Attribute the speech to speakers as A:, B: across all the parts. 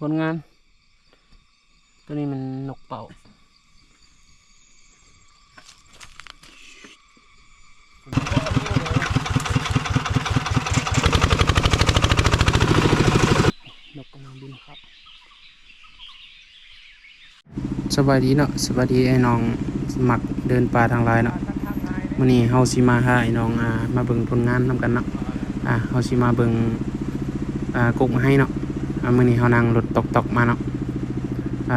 A: ผลงานตัวนี้มันนกเป่า นกกำลังบินครับสบายดีเนาะสบายดีไอ้น้องสมัครเดินป่าทางลายเนาะมื้อนี้เฮาสิมาหาไอ้น้องมาเบิ่งผลงานนำกันเนาะเฮาสิมาเบิ่งกกมาให้เนาะมื้อนี้เฮานั่งรถตอกๆมาเนาะ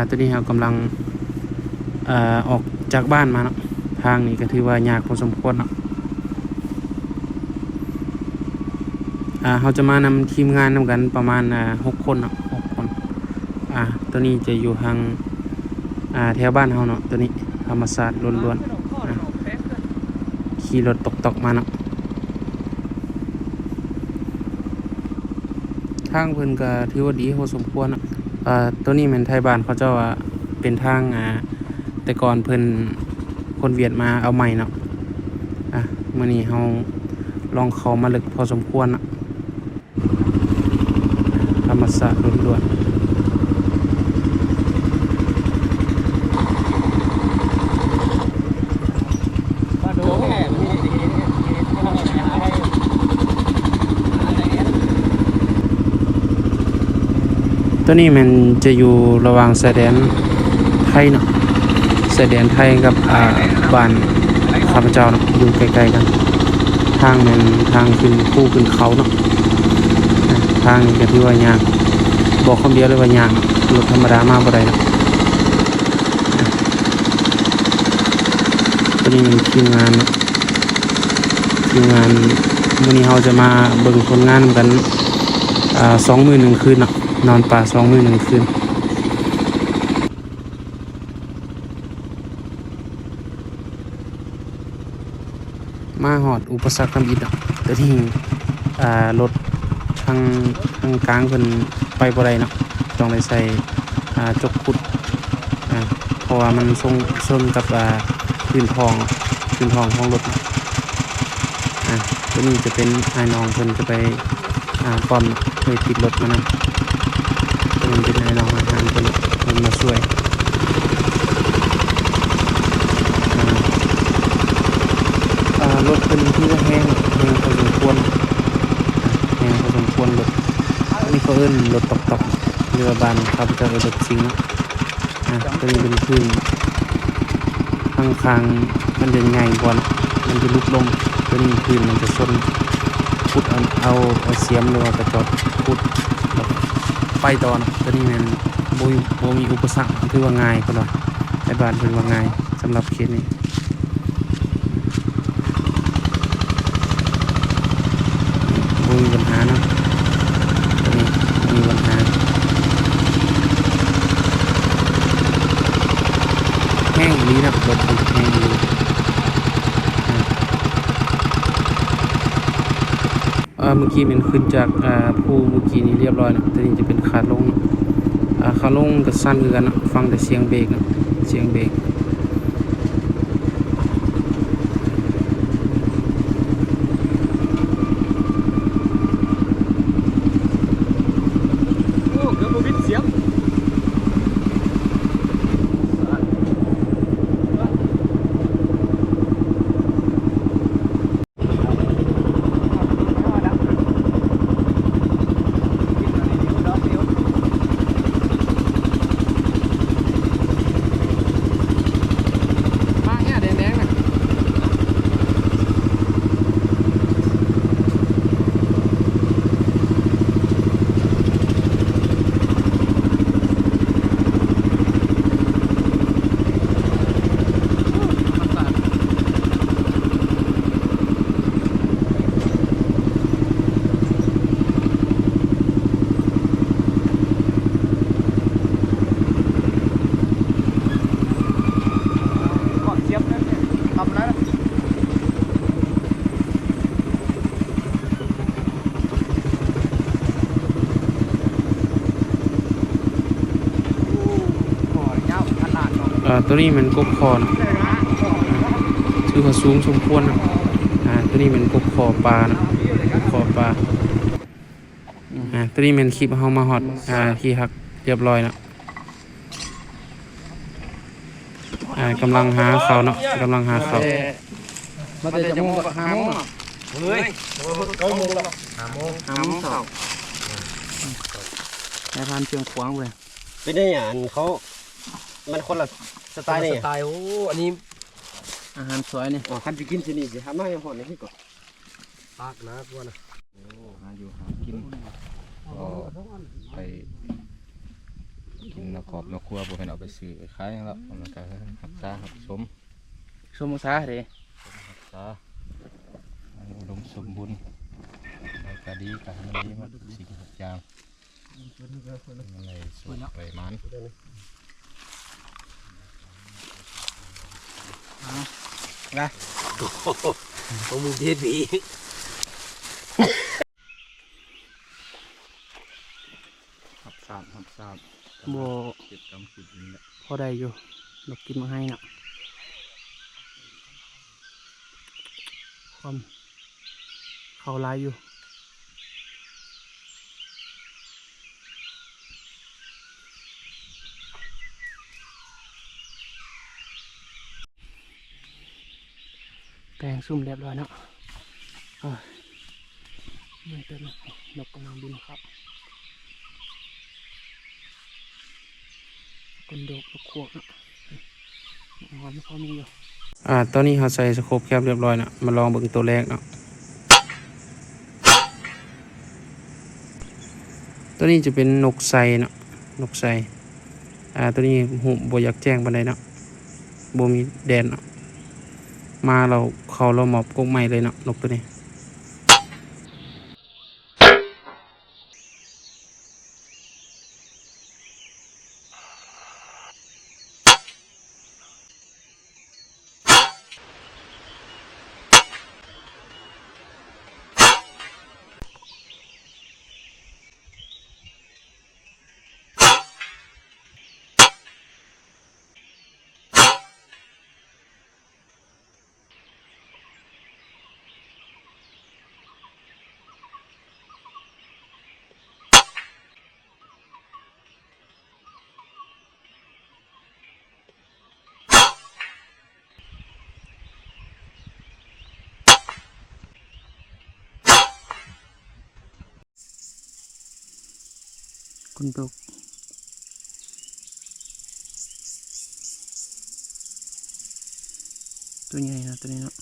A: ตอนนี้เฮากำลังออกจากบ้านมาเนาะทางนี้ก็ถือว่ายากพอสมควรเนาะเขาจะมานำทีมงานนำกันประมาณ6 คนเนาะ6 คนตัวนี้จะอยู่ทางแถวบ้านเฮาเนาะตัวนี้ธรรมศาสตร์ล้วนๆขี่รถตกมาเนาะทางเพิ่นก็ถือว่าดีพอสมควรเนาะตัวนี้แม่นไทยบ้านเขาเจ้าว่าเป็นทางแต่ก่อนเพิ่นคนเวียดมาเอาใหม่เนาะมื้อนี้เฮาลองเข้ามาลึกพอสมควรเนาะธรรมศาสตร์ล้วนๆตัวนี้มันจะอยู่ระหว่างชายแดนไทยเนาะชายแดนไทยกับบ้านข้าพเจ้าเนาะอยู่ใกล้ๆกันทางมันทางขึ้นภูขึ้นเขาเนาะทางนี้ก็ถือว่ายากบอกคำเดียวเลยว่ายากรถธรรมดามาบ่ได้เนาะตัวนี้มันทีมงานเนาะทีมงานมื้อนี้เราจะมาเบิ่งผลงานกัน2 มื้อ 1 คืนเนาะนอนป่า2 มื้อ 1 คืนมาหอดอุปสรรคทำอิฐเนาะตัวนี้รถทางกลางเพิ่นไปบ่ได้เนาะต้องได้ใส่จกขุดเพราะว่ามันชนกับพื้นท้องของรถตัวนี้จะเป็นไอ้น้องเพิ่นจะไปป้อนไปติดรถมานำตัวนี้เป็นไอ้น้องอาหารเพิ่นมาช่วยรถเป็นที่ว่าแห้งพอสมควรรถอันนี้เขาเอิ้นรถตอกเรือบานข้าพเจ้าเอิ้นรถซิงเนาะตัวนี้เป็นพื้นข้างๆมันจะใหญ่กว่ามันจะลุกลงตัวนี้พื้นมันจะชนพุดเอาเสียมหรือว่ากระจกพุดไปต่อนะตัวนี้มันโบมีอุปสรรคคือว่าง่ายก็เลยในบ้านเป็นว่าง่ายสำหรับเคสนี้มีปัญหานะตัวนี้มีปัญหาแห้งนี้นะรถแห้งนี้เมื่อกี้มันขึ้นจากภูเมื่อกี้นี้เรียบร้อยนะตัวนี้จะเป็นขาลงขาลงกับสั้นคือกันนะฟังแต่เสียงเบรกนะเสียงเบรกตัวนี้มันกบคอนถือว่าสูงสมควรนะตัวนี้มันกบคอปลานะกบคอปลาตัวนี้มันคลิปเฮามาฮอดที่ฮัก เรียบร้อยเนาะกำลังหาเขาเนาะกำลังหาเขา
B: มาแต่จะโมงกับ5 โมงเฮ้ย9 โมงแล้ว5 โมงเขา
A: นายพานเชียงขวางเลย
B: เป็นได้อย่างเขามันคนละสไตล์นี่
C: สไตล์โอ้อันนี้
A: อาหารสวยนี่
B: อ๋อคันจะกินที่นี่สิทำมาอย่างหอนนี่ก่อน
C: ปากนะพวกน่ะ
D: หาอยู่หากินก็ไปกินนกกรอบนกครัวบ่ให้เอาไปซื้อไปขายแล้วมันก็หักษาครับสม
A: มุสาเด้
D: หักษาอุดมสมบูรณ์ก็ดีก็ให้มันดีหมดสิ่งทุกอย่างมันเลยสวยไปมัน
C: นะผมมีเด็ดดี
D: หับสาบ
A: โบ
D: เก็บกำกินแหละ
A: พอได้อยู่นกกินมาให้เนาะความเขาลายอยู่แปลงซุ่มเรียบร้อยเนาะมันเป็นนกกำลังบินครับคนโดกนกขวกเนาะหอมเขามีอยู่ตอนนี้เขาใส่สโคปแคบเรียบร้อยเนาะมาลองเบิ่งตัวแรกเนาะตัวนี้จะเป็นนกไซเนาะนกไซตัวนี้หูบ่อยากแจ้งปานใดเนาะบ่มีแดนเนาะมาเราหมอบกงใหม่เลยเนาะนกตัวนี้คุณตกตัวใหญ่นะตัวนี้เนาะ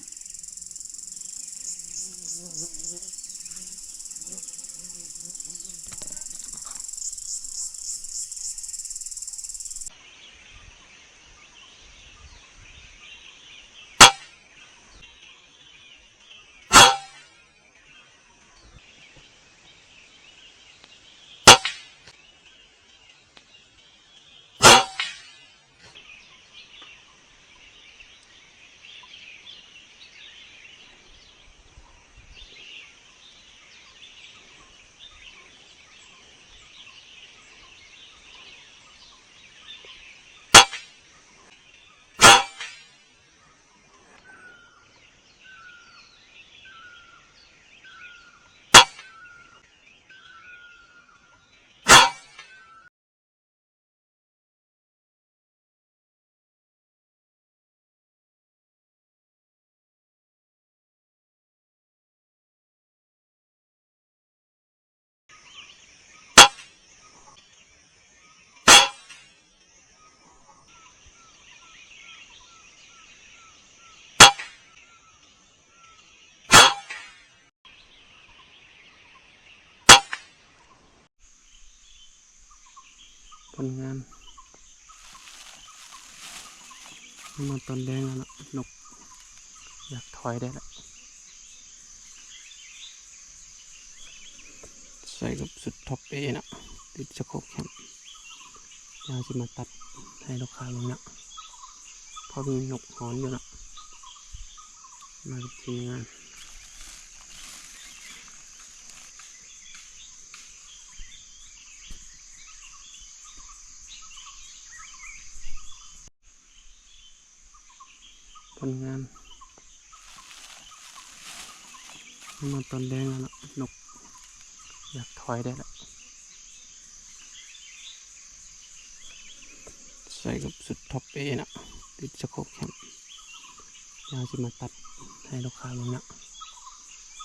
A: ผลงานมาตอนแดงแล้วนะนกอยากถอยได้แล้วใส่กับสุดท็อปเอนะติดสโคปแคมยาวจะมาตัดให้ลูกค้าลงนะเพราะมีนกหอนอยู่นะมากับทีมงานผลงานมาตอนแดงแล้วนะนกอยากถอยได้แล้ว ส่กับสุดท็อปเอนะติดสะโคบแคมยาวจะมาตัดให้ลูกค้าลงนะ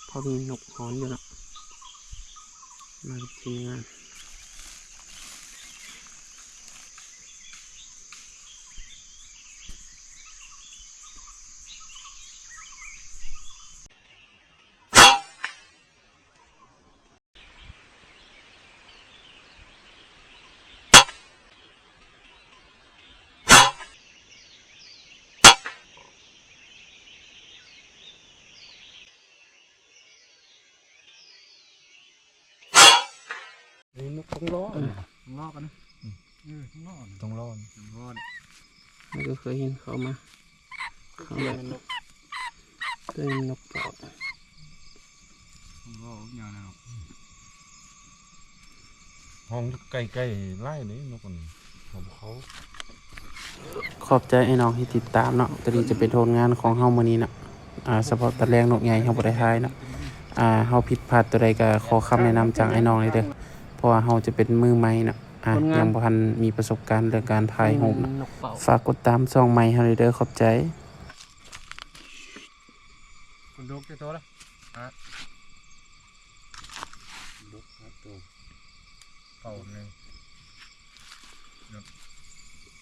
A: เพราะมีนกหอนอยู่นะมาทีมงาน
B: นี่นกต้องล้อ
C: งอกกันนะงอก
D: ต้องรอด
C: งอก
A: เราก็เคยเห็นเขามาเขาแบบตัวนี้นกเป่าง
C: อกยาวนะครับ
D: ห้องใกล้ๆไล่นี่นกมันของเขา
A: ขอบใจไอ้น้องที่ติดตามเนาะตอนนี้จะเป็นโทนงานของเฮามื้อนี้เนาะเฉพาะตะแรงนกใหญ่เฮาบ่ได้ทายเนาะเฮาผิดพลาดตัวใดก็ขอคำแนะนำจากไอ้น้องเลยเด้อเพราะว่าเฮาจะเป็นมือใหม่เนาะยังบ่ทันมีประสบการณ์เรื่องการถ่ายรูปเนาะฝากกดตามช่องใหม่เฮาเลยเด้อขอบใจ
C: คุณดูกี่ตัวละ
D: เป่าหนึ่ง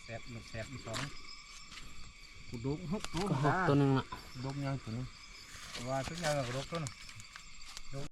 C: แสบหนกแสบอีกสองคุณดูฮุบ
A: ตัวนึงอ่ะ
D: ดกยางตัวนึง
C: ว่าทุกอย่างเราดูตัวนึง